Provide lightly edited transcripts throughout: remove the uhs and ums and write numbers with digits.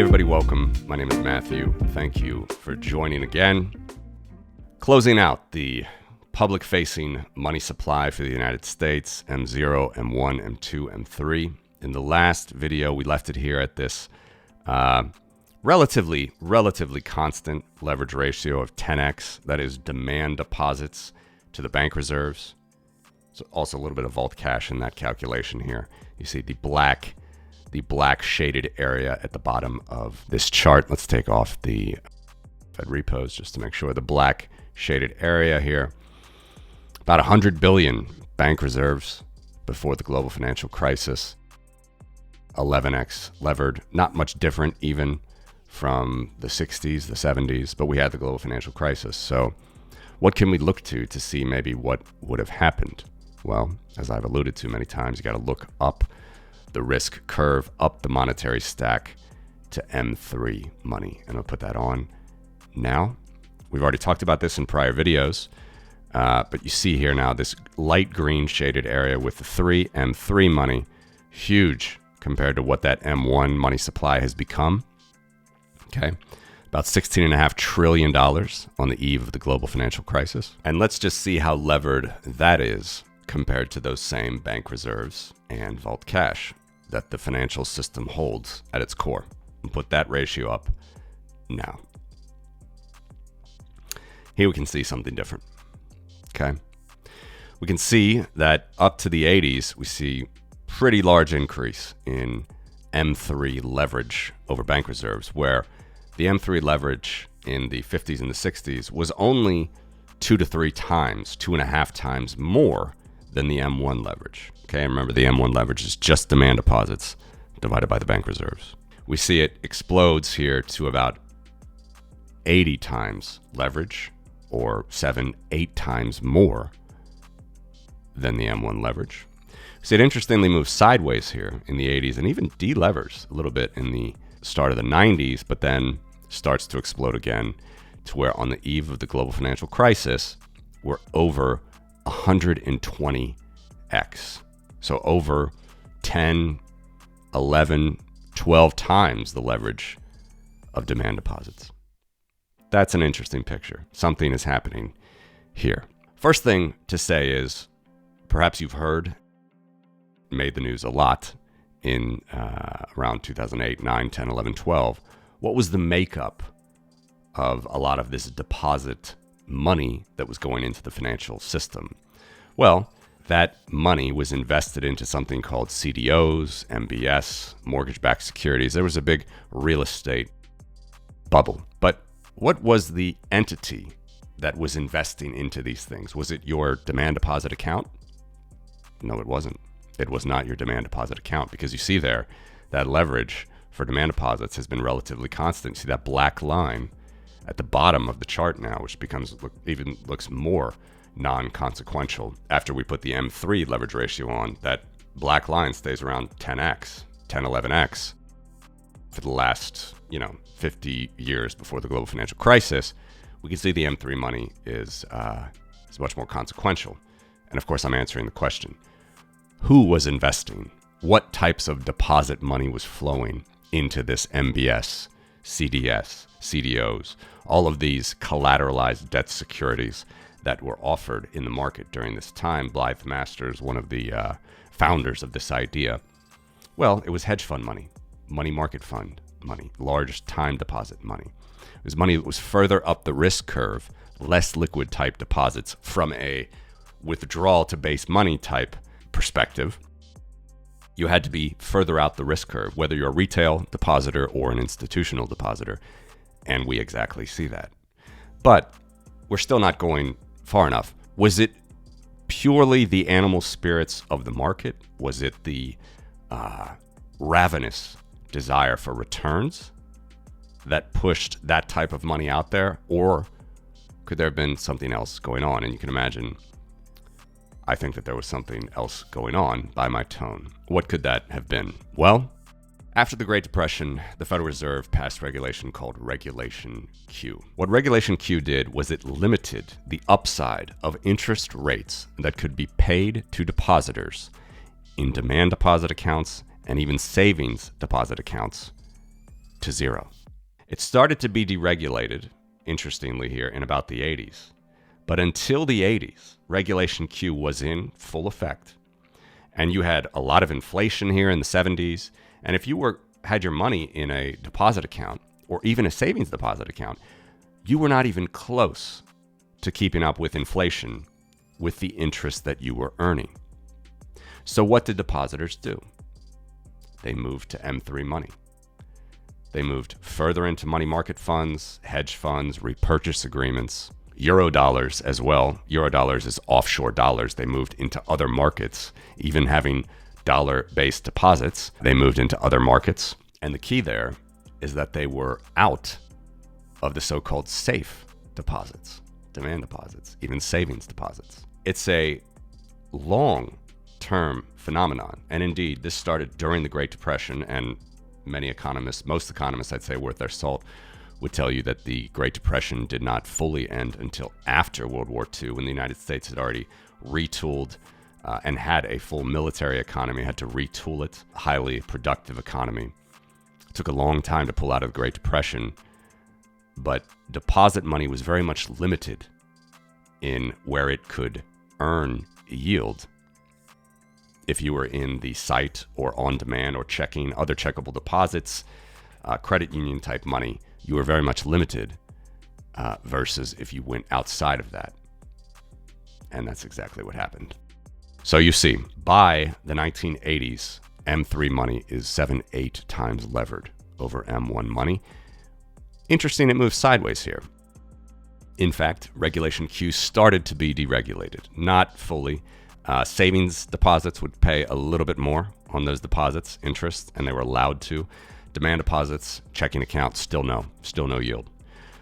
everybody, welcome. My name is Matthew. Thank you for joining again. Closing out the public-facing money supply for the United States, M0, M1, M2, M3. In the last video, we left it here at this relatively constant leverage ratio of 10x. That is demand deposits to the bank reserves. So also a little bit of vault cash in that calculation here. You see the black shaded area at the bottom of this chart. Let's take off the Fed repos just to make sure. The black shaded area here. About 100 billion bank reserves before the global financial crisis. 11x levered. Not much different even from the 60s, the 70s, but we had the global financial crisis. So what can we look to see maybe what would have happened? Well, as I've alluded to many times, you got to look up the risk curve, up the monetary stack to M3 money. And I'll put that on now. We've already talked about this in prior videos, but you see here now this light green shaded area with the M3 money, huge compared to what that M1 money supply has become. Okay, about $16.5 trillion on the eve of the global financial crisis. And let's just see how levered that is compared to those same bank reserves and vault cash that the financial system holds at its core. And put that ratio up now. Here we can see something different. Okay, we can see that up to the 80s, we see pretty large increase in M3 leverage over bank reserves, where the M3 leverage in the 50s and the 60s was only 2 to 3 times, 2.5 times more than the M1 leverage. Okay, and remember the M1 leverage is just demand deposits divided by the bank reserves. We see it explodes here to about 80 times leverage, or 7-8 times more than the M1 leverage. So it interestingly moves sideways here in the 80s and even delevers a little bit in the start of the 90s, but then starts to explode again to where on the eve of the global financial crisis, we're over 120x. So over 10, 11, 12 times the leverage of demand deposits. That's an interesting picture. Something is happening here. First thing to say is, perhaps you've heard, made the news a lot in around 2008, 9, 10, 11, 12. What was the makeup of a lot of this deposit money that was going into the financial system? Well, that money was invested into something called CDOs, MBS, mortgage-backed securities. There was a big real estate bubble. But what was the entity that was investing into these things? Was it your demand deposit account? No, it wasn't. It was not your demand deposit account, because you see there that leverage for demand deposits has been relatively constant. See that black line at the bottom of the chart now, which looks more non-consequential after we put the M3 leverage ratio on. That black line stays around 10x, 10, 11x for the last 50 years before the global financial crisis. We can see the M3 money is much more consequential. And of course, I'm answering the question: who was investing? What types of deposit money was flowing into this MBS, CDS, CDOs, all of these collateralized debt securities that were offered in the market during this time? Blythe Masters, one of the founders of this idea. Well, it was hedge fund money, money market fund money, large time deposit money. It was money that was further up the risk curve, less liquid type deposits from a withdrawal to base money type perspective. You had to be further out the risk curve, whether you're a retail depositor or an institutional depositor. And we exactly see that. But we're still not going far enough. Was it purely the animal spirits of the market? Was it the ravenous desire for returns that pushed that type of money out there? Or could there have been something else going on? And you can imagine, I think that there was something else going on by my tone. What could that have been? Well, after the Great Depression, the Federal Reserve passed regulation called Regulation Q. What Regulation Q did was it limited the upside of interest rates that could be paid to depositors in demand deposit accounts and even savings deposit accounts to zero. It started to be deregulated, interestingly here, in about the 80s. But until the 80s, Regulation Q was in full effect. And you had a lot of inflation here in the 70s. And if you had your money in a deposit account or even a savings deposit account, you were not even close to keeping up with inflation with the interest that you were earning. So what did depositors do? They moved to M3 money. They moved further into money market funds, hedge funds, repurchase agreements, Eurodollars as well. Eurodollars is offshore dollars. They moved into other markets, even having dollar-based deposits. They moved into other markets. And the key there is that they were out of the so-called safe deposits, demand deposits, even savings deposits. It's a long-term phenomenon. And indeed, this started during the Great Depression, and many economists, most economists, I'd say, worth their salt, would tell you that the Great Depression did not fully end until after World War II, when the United States had already retooled and had a full military economy, had to retool it, a highly productive economy. It took a long time to pull out of the Great Depression, but deposit money was very much limited in where it could earn a yield. If you were in the site or on demand or checking other checkable deposits, credit union type money, you were very much limited versus if you went outside of that. And that's exactly what happened. So you see, by the 1980s, M3 money is 7-8 times levered over M1 money. Interesting, it moves sideways here. In fact, Regulation Q started to be deregulated, not fully. Savings deposits would pay a little bit more on those deposits, interest, and they were allowed to. Demand deposits, checking accounts, still no yield.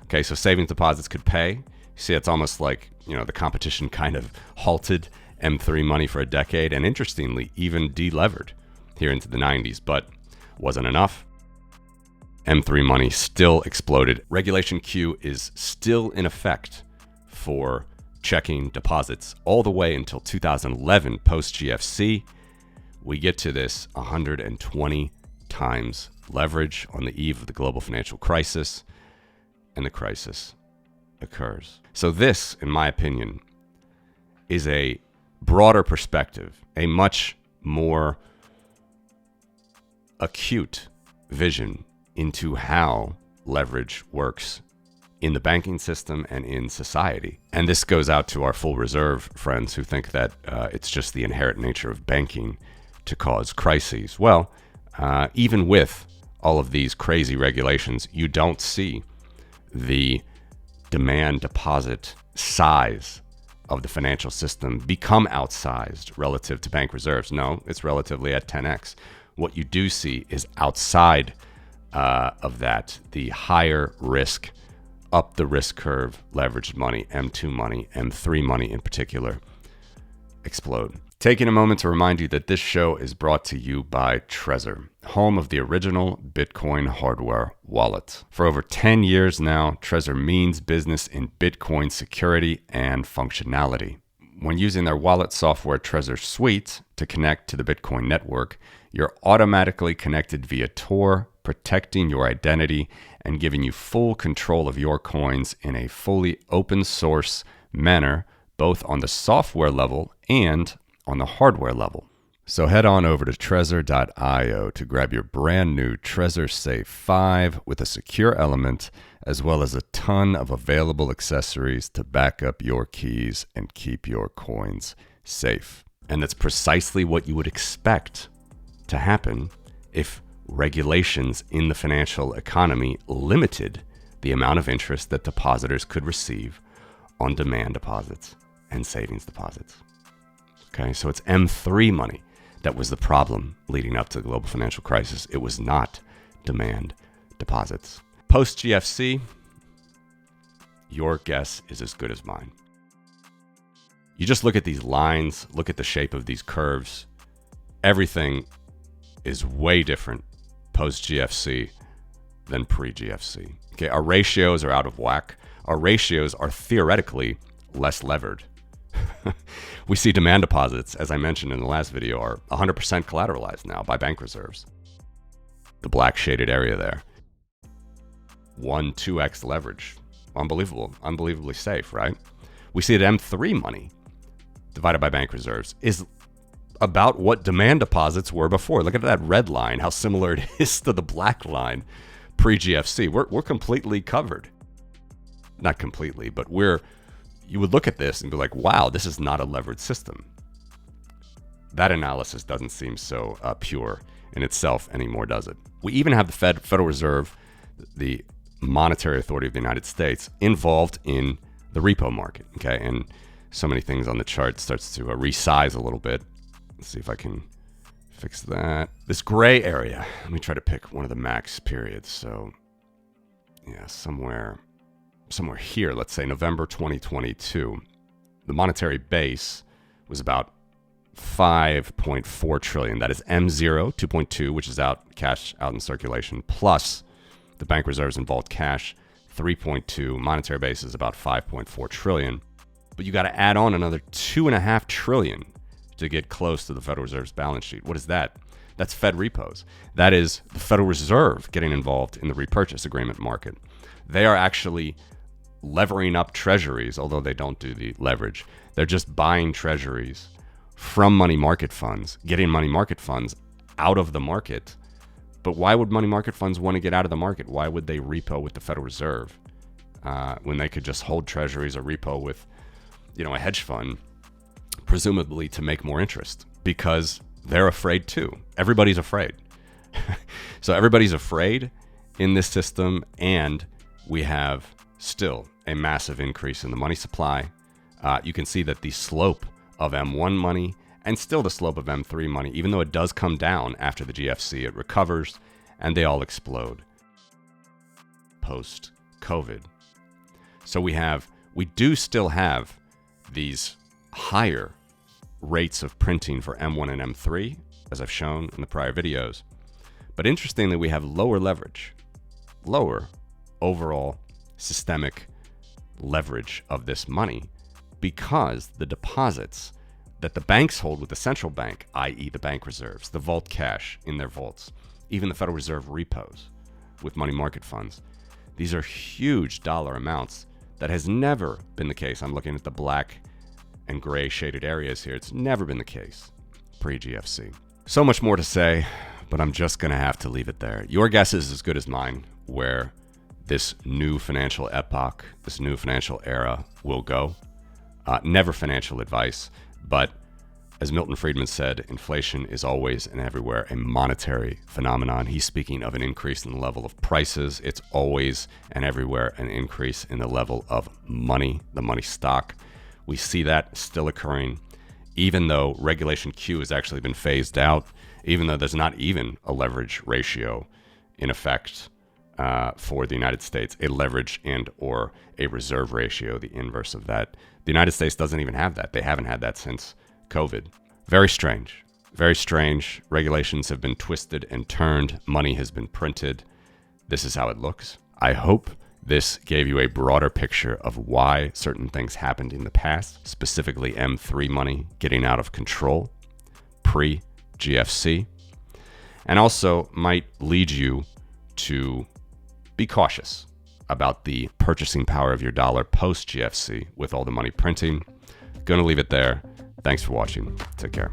Okay, so savings deposits could pay. You see, it's almost like, the competition kind of halted M3 money for a decade, and interestingly, even delevered here into the 90s, but wasn't enough. M3 money still exploded. Regulation Q is still in effect for checking deposits all the way until 2011, post-GFC. We get to this 120 times leverage on the eve of the global financial crisis, and the crisis occurs. So this, in my opinion, is a broader perspective, a much more acute vision into how leverage works in the banking system and in society. And this goes out to our full reserve friends who think that it's just the inherent nature of banking to cause crises. Well, even with all of these crazy regulations, you don't see the demand deposit size of the financial system become outsized relative to bank reserves. No, it's relatively at 10x. What you do see is outside of that, the higher risk, up the risk curve, leveraged money, M2 money, M3 money in particular, explode. Taking a moment to remind you that this show is brought to you by Trezor, home of the original Bitcoin hardware wallet. For over 10 years now, Trezor means business in Bitcoin security and functionality. When using their wallet software Trezor Suite to connect to the Bitcoin network, you're automatically connected via Tor, protecting your identity and giving you full control of your coins in a fully open source manner, both on the software level and on the hardware level. So head on over to Trezor.io to grab your brand new Trezor Safe 5 with a secure element, as well as a ton of available accessories to back up your keys and keep your coins safe. And that's precisely what you would expect to happen if regulations in the financial economy limited the amount of interest that depositors could receive on demand deposits and savings deposits. Okay, so it's M3 money that was the problem leading up to the global financial crisis. It was not demand deposits. Post-GFC, your guess is as good as mine. You just look at these lines, look at the shape of these curves. Everything is way different post-GFC than pre-GFC. Okay, our ratios are out of whack. Our ratios are theoretically less levered. We see demand deposits, as I mentioned in the last video, are 100% collateralized now by bank reserves. The black shaded area there. 1, 2x leverage. Unbelievable, unbelievably safe, right? We see that M3 money divided by bank reserves is about what demand deposits were before. Look at that red line, how similar it is to the black line pre-GFC. We're completely covered. Not completely, but you would look at this and be like, wow, this is not a levered system. That analysis doesn't seem so pure in itself anymore, does it? We even have the Federal Reserve, the monetary authority of the United States, involved in the repo market, okay? And so many things on the chart starts to resize a little bit. Let's see if I can fix that. This gray area, let me try to pick one of the max periods. So yeah, somewhere here, let's say November 2022, the monetary base was about 5.4 trillion. That is M0, 2.2, which is cash out in circulation, plus the bank reserves involved cash, 3.2. Monetary base is about 5.4 trillion. But you got to add on another 2.5 trillion to get close to the Federal Reserve's balance sheet. What is that? That's Fed repos. That is the Federal Reserve getting involved in the repurchase agreement market. They are actually levering up treasuries, although they don't do the leverage. They're just buying treasuries from money market funds, getting money market funds out of the market. But why would money market funds want to get out of the market? Why would they repo with the Federal Reserve when they could just hold treasuries or repo with, a hedge fund, presumably to make more interest? Because they're afraid too. Everybody's afraid. So everybody's afraid in this system, and we have still a massive increase in the money supply. You can see that the slope of M1 money and still the slope of M3 money, even though it does come down after the GFC, it recovers and they all explode post-COVID. So we do still have these higher rates of printing for M1 and M3, as I've shown in the prior videos. But interestingly, we have lower leverage, lower overall systemic leverage of this money, because the deposits that the banks hold with the central bank, i.e. the bank reserves, the vault cash in their vaults, even the Federal Reserve repos with money market funds, these are huge dollar amounts. That has never been the case. I'm looking at the black and gray shaded areas here. It's never been the case pre-GFC. So much more to say, but I'm just going to have to leave it there. Your guess is as good as mine where this new financial epoch, this new financial era will go. Never financial advice, but as Milton Friedman said, inflation is always and everywhere a monetary phenomenon. He's speaking of an increase in the level of prices. It's always and everywhere an increase in the level of money, the money stock. We see that still occurring, even though Regulation Q has actually been phased out, even though there's not even a leverage ratio in effect for the United States, a leverage and or a reserve ratio, the inverse of that. The United States doesn't even have that. They haven't had that since COVID. Very strange. Very strange. Regulations have been twisted and turned. Money has been printed. This is how it looks. I hope this gave you a broader picture of why certain things happened in the past, specifically M3 money getting out of control pre-GFC, and also might lead you to be cautious about the purchasing power of your dollar post-GFC with all the money printing. Going to leave it there. Thanks for watching. Take care.